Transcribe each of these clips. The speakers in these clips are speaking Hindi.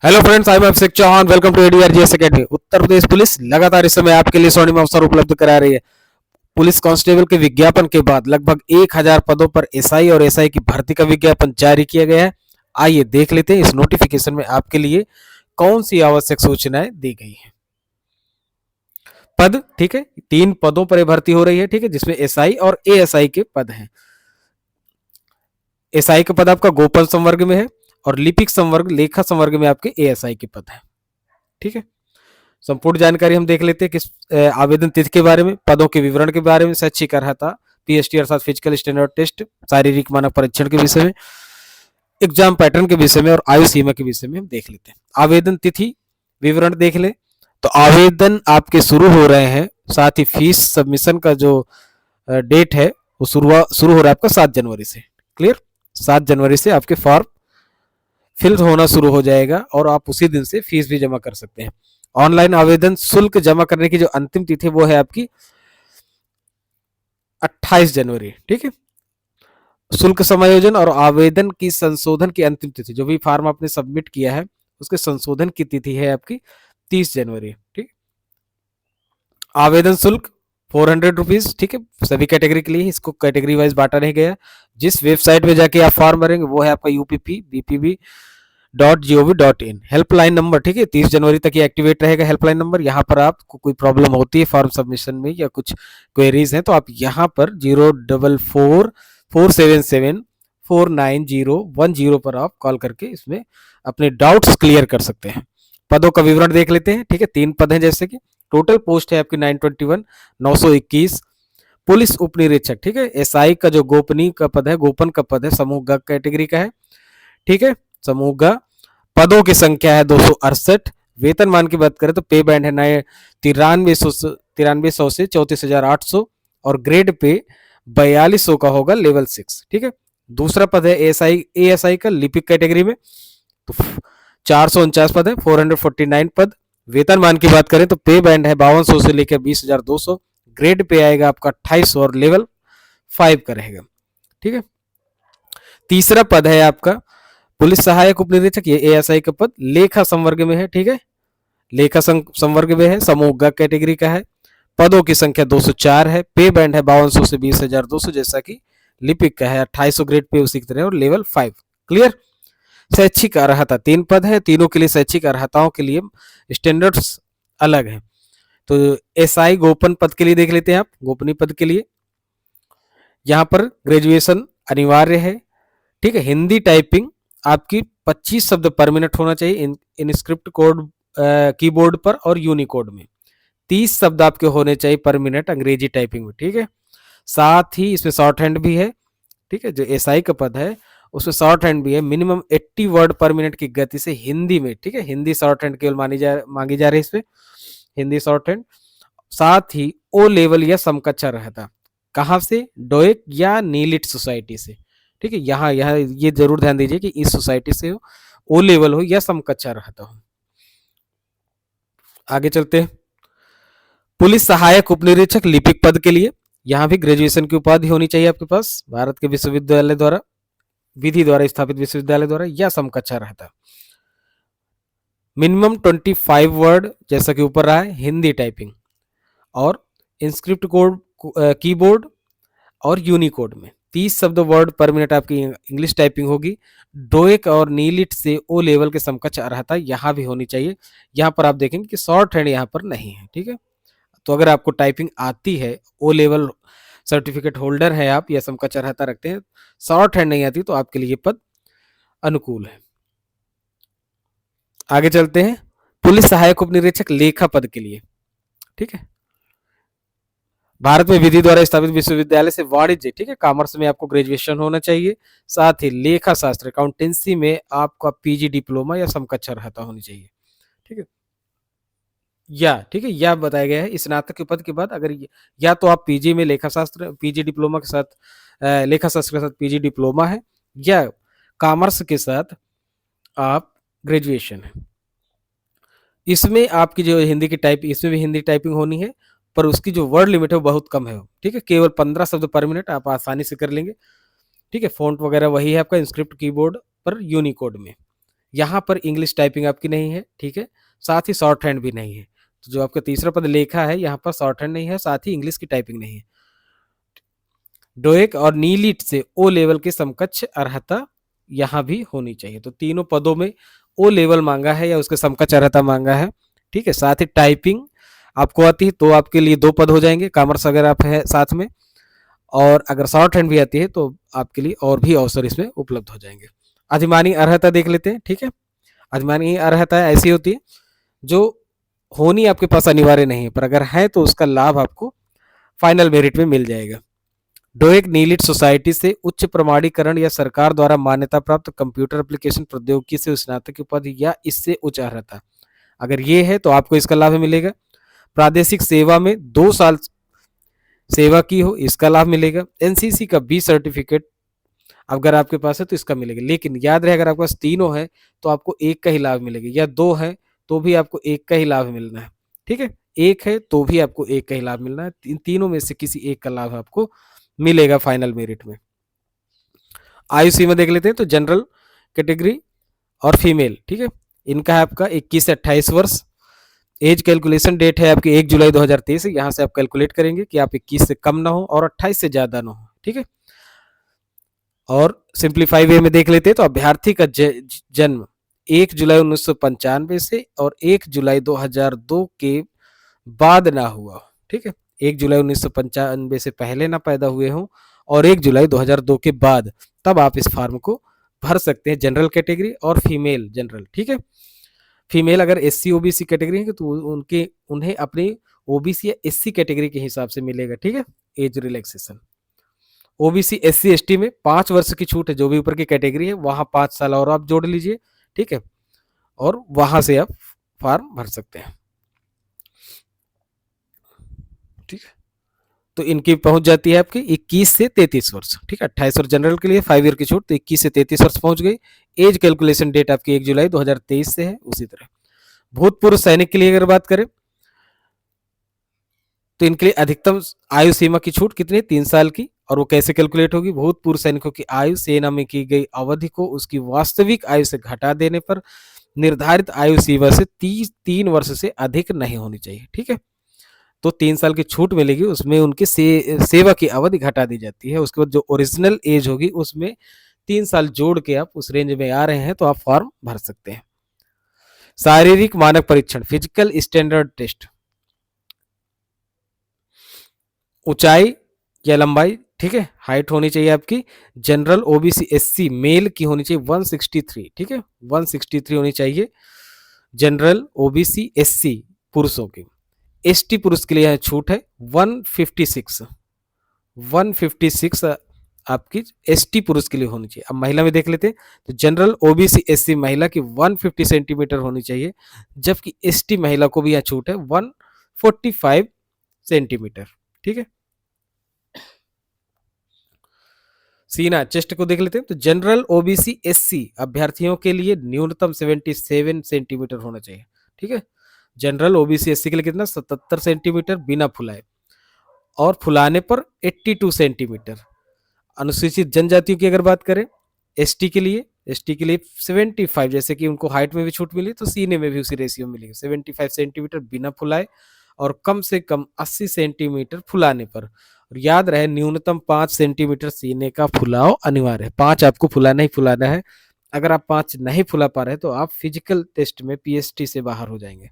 Hello friends, I am Abhishek Chauhan. Welcome to ADRGS academy. Uttar Pradesh police लगातार इस समय आपके लिए स्वर्णिम अवसर उपलब्ध करा रही है। पुलिस कांस्टेबल के विज्ञापन के बाद लगभग 1000 पदों पर एसआई और एसआई की भर्ती का विज्ञापन जारी किया गया है। आइए देख लेते हैं इस नोटिफिकेशन में आपके लिए कौन सी आवश्यक सूचनाएं दी गई हैं। पद, ठीक है, 3 पदों पर भर्ती हो रही है, ठीक है, जिसमें एसआई और एएसआई के पद हैं। एसआई का पद आपका गोपन संवर्ग में है और लिपिक संवर्ग, लेखा संवर्ग में आपके एएसआई के पद हैं। ठीक है, संपूर्ण जानकारी हम देख लेते हैं किस आवेदन तिथि के बारे में, पदों के विवरण के बारे में, शैक्षिक अर्हता, पीएसटी अर्थात फिजिकल स्टैंडर्ड टेस्ट, शारीरिक मानक परीक्षण के विषय में, एग्जाम पैटर्न के विषय में और आयु सीमा के विषय में हम देख लेते हैं। आवेदन तिथि विवरण देख ले तो आवेदन आपके शुरू हो रहे हैं, साथ ही फीस सबमिशन का जो डेट है वो शुरू हो रहा है आपका 7 जनवरी से। क्लियर, 7 जनवरी से आपके फॉर्म फिल होना शुरू हो जाएगा और आप उसी दिन से फीस भी जमा कर सकते हैं। ऑनलाइन आवेदन शुल्क जमा करने की जो अंतिम तिथि वो है आपकी 28 जनवरी। ठीक है, शुल्क समायोजन और आवेदन की संशोधन की अंतिम तिथि, जो भी फॉर्म आपने सबमिट किया है उसके संशोधन की तिथि है आपकी 30 जनवरी। ठीक, आवेदन शुल्क 400 रुपीज, ठीक है, सभी कैटेगरी के लिए, इसको कैटेगरी वाइज बांटा नहीं गया। जिस वेबसाइट में जाके आप फॉर्म भरेंगे वो है आपका UPP-BPB.gov.in। हेल्पलाइन नंबर, ठीक है, 30 जनवरी तक ये एक्टिवेट रहेगा हेल्पलाइन नंबर। यहाँ पर आपको कोई प्रॉब्लम होती है फॉर्म सबमिशन में या कुछ क्वेरीज हैं तो आप यहाँ पर 04447749010 पर आप कॉल करके इसमें अपने डाउट्स क्लियर कर सकते हैं। पदों का विवरण देख लेते हैं। ठीक है, 3 पद हैं, जैसे कि टोटल पोस्ट है आपकी 921, 921। पुलिस उप निरीक्षक, ठीक है, एसआई का जो गोपनीय का पद है, गोपन का पद है, समूह ग कैटेगरी का है। ठीक है, समूह ग, पदों की संख्या है 268। वेतनमान की बात करें तो पे बैंड है 9300 से 34,800 और ग्रेड पे 4200 का होगा, लेवल 6। ठीक है, दूसरा पद है एएसआई का लिपिक कैटेगरी में, तो 449 पद है, 449 पद। वेतनमान की बात करें तो पे बैंड है 5200 से लेकर 20,200, ग्रेड पे आएगा आपका 2800 और लेवल 5 का रहेगा। ठीक है, तीसरा पद है आपका पुलिस सहायक उप निरीक्षक, ये एएसआई का पद लेखा संवर्ग में है। ठीक है, लेखा संवर्ग में है, समूह ग कैटेगरी का है। पदों की संख्या 204 है, पे बैंड है 5200 से 20,200, जैसा कि लिपिक का है। 2800 ग्रेड पे उसी की तरह और लेवल 5। क्लियर। शैक्षिक अर्हता 3 पद है, तीनों के लिए शैक्षिक अर्हताओं के लिए स्टैंडर्ड्स अलग है। तो एसआई गोपन पद के लिए देख लेते हैं आप। गोपनीय पद के लिए यहाँ पर ग्रेजुएशन अनिवार्य है। ठीक है, हिंदी टाइपिंग आपकी 25 शब्द पर मिनट होना चाहिए इन स्क्रिप्ट कोड कीबोर्ड पर और यूनिकोड में। 30 शब्द आपके होने चाहिए पर मिनट अंग्रेजी टाइपिंग में। ठीक है, साथ ही इसमें शॉर्ट हैंड भी है। ठीक है, जो एसआई का पद है उसमें शॉर्ट हैंड भी है, मिनिमम 80 वर्ड पर मिनट की गति से हिंदी में। ठीक है, हिंदी शॉर्ट हैंड केवल मांगी जा रही है इसमें, हिंदी शॉर्ट हैंड। साथ ही ओ लेवल या समकक्षा रहता, कहाँ से, डोएक या नीलिट सोसाइटी से। ठीक है, यहाँ यहाँ ये जरूर ध्यान दीजिए कि इस सोसाइटी से हो, ओ लेवल हो या समकक्षा रहता हो। आगे चलते हैं। पुलिस सहायक उपनिरीक्षक लिपिक पद के लिए यहाँ भी ग्रेजुएशन की उपाधि होनी चाहिए आपके पास, भारत के विश्वविद्यालय द्वारा, विधि द्वारा स्थापित विश्वविद्यालय द्वारा या समकक्षा रहता। मिनिमम 25 वर्ड, जैसा कि ऊपर रहा है, हिंदी टाइपिंग और इंस्क्रिप्ट कोड कीबोर्ड और यूनिकोड में 30 शब्द वर्ड पर मिनट आपकी इंग्लिश टाइपिंग होगी। डोएक और नीलिट से ओ लेवल के समकक्ष अर्हता यहाँ भी होनी चाहिए। यहाँ पर आप देखेंगे कि शॉर्ट हैंड यहाँ पर नहीं है। ठीक है, तो अगर आपको टाइपिंग आती है, ओ लेवल सर्टिफिकेट होल्डर है आप या समकक्ष अर्हता रखते हैं, शॉर्ट हैंड नहीं आती तो आपके लिए पद अनुकूल है। आगे चलते हैं। पुलिस सहायक उप निरीक्षक लेखा पद के लिए, ठीक है, भारत में विधि द्वारा स्थापित विश्वविद्यालय से वाणिज्य, ठीक है, कॉमर्स में आपको ग्रेजुएशन होना चाहिए। साथ ही लेखा शास्त्र अकाउंटेंसी में आपका पीजी डिप्लोमा या समकक्ष अर्हता होनी चाहिए। ठीक है, ठीक है, या बताया गया है स्नातक के पद के बाद अगर या तो आप पीजी में लेखा शास्त्र पीजी डिप्लोमा के साथ, लेखा शास्त्र के साथ पीजी डिप्लोमा है, या कॉमर्स के साथ आप ग्रेजुएशन है। इसमें आपकी जो हिंदी की टाइप, इसमें भी हिंदी टाइपिंग होनी है, पर उसकी जो वर्ड लिमिट है वो बहुत कम है। ठीक है, केवल 15 शब्द पर मिनट आप आसानी से कर लेंगे। ठीक है, फॉन्ट वगैरह वही है आपका इंस्क्रिप्ट कीबोर्ड पर यूनिकोड में। यहाँ पर इंग्लिश टाइपिंग आपकी नहीं है, ठीक है, साथ ही शॉर्ट हैंड भी नहीं है। तो जो आपका तीसरा पद लेखा है, यहाँ पर शॉर्ट हैंड नहीं है, साथ ही इंग्लिश की टाइपिंग नहीं है। डोएक और नीलिट से ओ लेवल के समकक्ष अर्हता यहाँ भी होनी चाहिए। तो तीनों पदों में ओ लेवल मांगा है या उसके समकक्ष अर्हता मांगा है, ठीक है। साथ ही टाइपिंग आपको आती है तो आपके लिए 2 पद हो जाएंगे, कॉमर्स अगर आप है साथ में, और अगर शॉर्ट हैंड भी आती है तो आपके लिए और भी अवसर इसमें उपलब्ध हो जाएंगे। अधिमानी अर्हता देख लेते हैं, ठीक है। अधिमानी अर्हता ऐसी होती है जो होनी आपके पास अनिवार्य नहीं है, पर अगर है तो उसका लाभ आपको फाइनल मेरिट में मिल जाएगा। डोएक नीलिट सोसाइटी से उच्च प्रमाणीकरण या सरकार द्वारा मान्यता प्राप्त कंप्यूटर एप्लीकेशन प्रौद्योगिकी से स्नातक की उपाधि या इससे उच्च अर्हता, अगर ये है तो आपको इसका लाभ मिलेगा। प्रादेशिक सेवा में 2 साल सेवा की हो, इसका लाभ मिलेगा। एनसीसी का बी सर्टिफिकेट अगर आपके पास है तो इसका मिलेगा, लेकिन याद रहे अगर आपके पास तीनों है तो आपको एक का ही लाभ मिलेगा, या 2 है तो भी आपको एक का ही लाभ मिलना है, ठीक है। एक है तो भी आपको एक का ही लाभ मिलना है, इन तीनों में से किसी एक का लाभ आपको मिलेगा फाइनल मेरिट में। आयु सीमा देख लेते हैं, तो जनरल कैटेगरी और फीमेल, ठीक है, इनका है आपका 21 से 28 वर्ष। एज कैलकुलेशन डेट है आपकी 1 जुलाई 2023, यहाँ से आप कैलकुलेट करेंगे कि आप 21 से कम ना हो और 28 से ज्यादा ना हो, ठीक है। और सिंप्लीफाई वे में देख लेते हैं, तो अभ्यर्थी का जन्म 1 जुलाई 1995 से और 1 जुलाई 2002 के बाद ना हुआ, ठीक है। 1 जुलाई 1995 से पहले ना पैदा हुए हों और 1 जुलाई 2002 के बाद, तब आप इस फॉर्म को भर सकते हैं, जनरल कैटेगरी और फीमेल जनरल, ठीक है। फीमेल अगर एससी ओबीसी कैटेगरी है तो उन्हें अपनी ओबीसी या एससी कैटेगरी के हिसाब से मिलेगा, ठीक है, age relaxation. OBC SC ST में 5 वर्ष की छूट है, जो भी ऊपर की कैटेगरी है वहां 5 साल और आप जोड़ लीजिए, ठीक है, और वहां से आप फॉर्म भर सकते हैं, ठीक है। तो इनकी पहुंच जाती है आपकी 21 से 33 वर्ष, ठीक है। 28 वर्ष जनरल के लिए 5 ईयर की छूट, तो 21 से 33 वर्ष पहुंच गई। एज कैलकुलेशन डेट आपकी 1 जुलाई 2023 से है। उसी तरह भूतपूर्व सैनिक के लिए अगर बात करें तो इनके लिए अधिकतम आयु सीमा की छूट कितनी, 3 साल की, और वो कैसे कैलकुलेट होगी, भूतपूर्व सैनिकों की आयु सेना में की गई अवधि को उसकी वास्तविक आयु से घटा देने पर निर्धारित आयु सीमा से 3 वर्ष से अधिक नहीं होनी चाहिए, ठीक है। तो 3 साल की छूट मिलेगी, उसमें उनकी सेवा की अवधि घटा दी जाती है। उसके बाद जो ओरिजिनल एज होगी उसमें 3 साल जोड़ के आप उस रेंज में आ रहे हैं तो आप फॉर्म भर सकते हैं। शारीरिक मानक परीक्षण, फिजिकल स्टैंडर्ड टेस्ट, ऊंचाई या लंबाई, ठीक है, हाइट होनी चाहिए आपकी, जनरल ओबीसी एससी मेल की होनी चाहिए 163, ठीक है, 163 होनी चाहिए जनरल ओबीसी एससी पुरुषों की। एसटी पुरुष के लिए छूट है 156, 156 आपकी एसटी पुरुष के लिए होनी चाहिए। अब महिला में देख लेते हैं, तो जनरल ओबीसी एससी महिला की 150 सेंटीमीटर होनी चाहिए, जबकि एसटी महिला को भी यहाँ छूट है 145 सेंटीमीटर, ठीक है। सीना चेस्ट को देख लेते हैं, तो जनरल ओबीसी एससी अभ्यर्थियों के लिए न्यूनतम 77 सेंटीमीटर होना चाहिए, ठीक है। जनरल ओबीसी एससी के लिए कितना, 77 सेंटीमीटर बिना फुलाए, और फुलाने पर 82 सेंटीमीटर। अनुसूचित जनजातियों की अगर बात करें, एसटी के लिए 75, जैसे कि उनको हाइट में भी छूट मिली तो सीने में भी उसी रेशियो मिलेगी, 75 सेंटीमीटर बिना फुलाए और कम से कम 80 सेंटीमीटर फुलाने पर। और याद रहे न्यूनतम 5 सेंटीमीटर सीने का फुलाव अनिवार्य है, 5 आपको फुलाना ही फुलाना है। अगर आप 5 नहीं फुला पा रहे तो आप फिजिकल टेस्ट में पीएसटी से बाहर हो जाएंगे।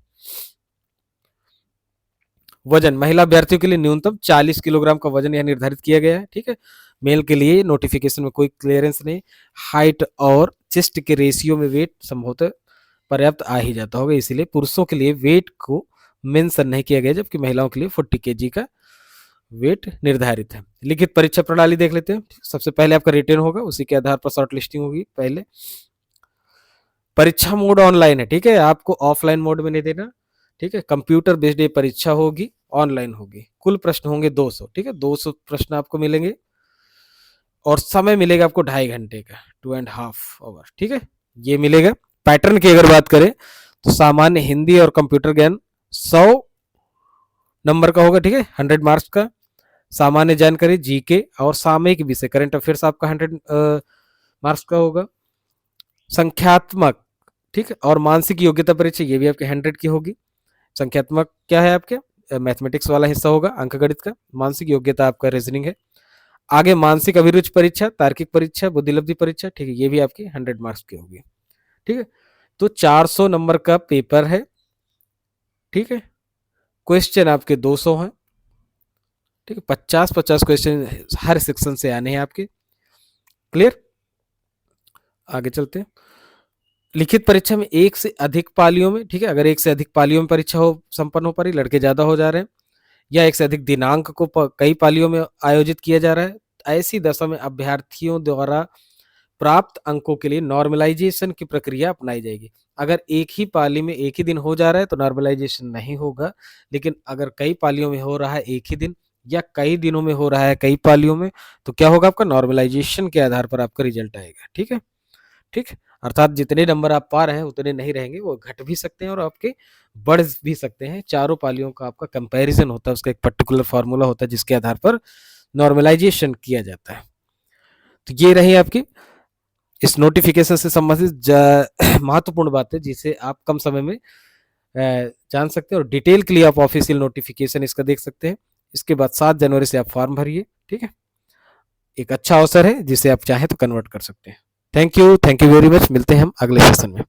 वजन, महिला अभ्यर्थियों के लिए न्यूनतम 40 किलोग्राम का वजन यह निर्धारित किया गया है, ठीक है। मेल के लिए नोटिफिकेशन में कोई क्लियरेंस नहीं, हाइट और चेस्ट के रेशियो में वेट संभवतः पर्याप्त आ ही जाता होगा, इसीलिए पुरुषों के लिए वेट को मेंशन नहीं किया गया, जबकि महिलाओं के लिए 40 kg का वेट निर्धारित है। लिखित परीक्षा प्रणाली देख लेते हैं। सबसे पहले आपका रिटर्न होगा, उसी के आधार पर शॉर्ट लिस्टिंग होगी। पहले परीक्षा मोड ऑनलाइन है, ठीक है, आपको ऑफलाइन मोड में नहीं देना, ठीक है। कंप्यूटर बेस्ड ये परीक्षा होगी, ऑनलाइन होगी। कुल प्रश्न होंगे 200, ठीक है, 200 प्रश्न आपको मिलेंगे और समय मिलेगा आपको 2.5 घंटे का, 2.5 आवर, ठीक है, ये मिलेगा। पैटर्न की अगर बात करें तो सामान्य हिंदी और कंप्यूटर ज्ञान 100 नंबर का होगा, ठीक है, 100 मार्क्स का। सामान्य जानकारी जीके और सामयिक विषय करंट अफेयर्स आपका 100 मार्क्स का होगा। संख्यात्मक ठीक है। और मानसिक योग्यता परीक्षा ये भी आपके 100 की होगी। संख्यात्मक क्या है आपके, मैथमेटिक्स वाला हिस्सा होगा अंकगणित का। मानसिक योग्यता आपका रीजनिंग है। आगे मानसिक अभिरुचि परीक्षा, तार्किक परीक्षा, बुद्धिलब्धि परीक्षा, ठीक है, ये भी आपकी 100 मार्क्स की होगी। ठीक है, तो 400 नंबर का पेपर है। ठीक है, क्वेश्चन आपके 200 हैं। ठीक है, 50-50 क्वेश्चन हर सेक्शन से आने हैं आपके। क्लियर, आगे चलते हैं। लिखित परीक्षा में एक से अधिक पालियों में, ठीक है, अगर एक से अधिक पालियों में परीक्षा हो संपन्न हो पा रही, लड़के ज्यादा हो जा रहे हैं, या एक से अधिक दिनांक को कई पालियों में आयोजित किया जा रहा है, ऐसी दशा में अभ्यर्थियों द्वारा प्राप्त अंकों के लिए नॉर्मलाइजेशन की प्रक्रिया अपनाई जाएगी। अगर एक ही पाली में एक ही दिन हो जा रहा है तो नॉर्मलाइजेशन नहीं होगा, लेकिन अगर कई पालियों में हो रहा है एक ही दिन, या कई दिनों में हो रहा है कई पालियों में, तो क्या होगा, आपका नॉर्मलाइजेशन के आधार पर आपका रिजल्ट आएगा। ठीक है, ठीक, अर्थात जितने नंबर आप पा रहे हैं उतने नहीं रहेंगे, वो घट भी सकते हैं और आपके बढ़ भी सकते हैं। चारों पालियों का आपका कंपैरिजन होता है, उसका एक पर्टिकुलर फार्मूला होता है जिसके आधार पर नॉर्मलाइजेशन किया जाता है। तो ये रही आपकी इस नोटिफिकेशन से संबंधित महत्वपूर्ण बात है जिसे आप कम समय में जान सकते हैं, और डिटेल के लिए आप ऑफिशियल नोटिफिकेशन इसका देख सकते हैं। इसके बाद 7 जनवरी से आप फॉर्म भरिए। ठीक है, एक अच्छा अवसर है जिसे आप चाहें तो कन्वर्ट कर सकते हैं। Thank you very much. मिलते हैं हम अगले सेशन में।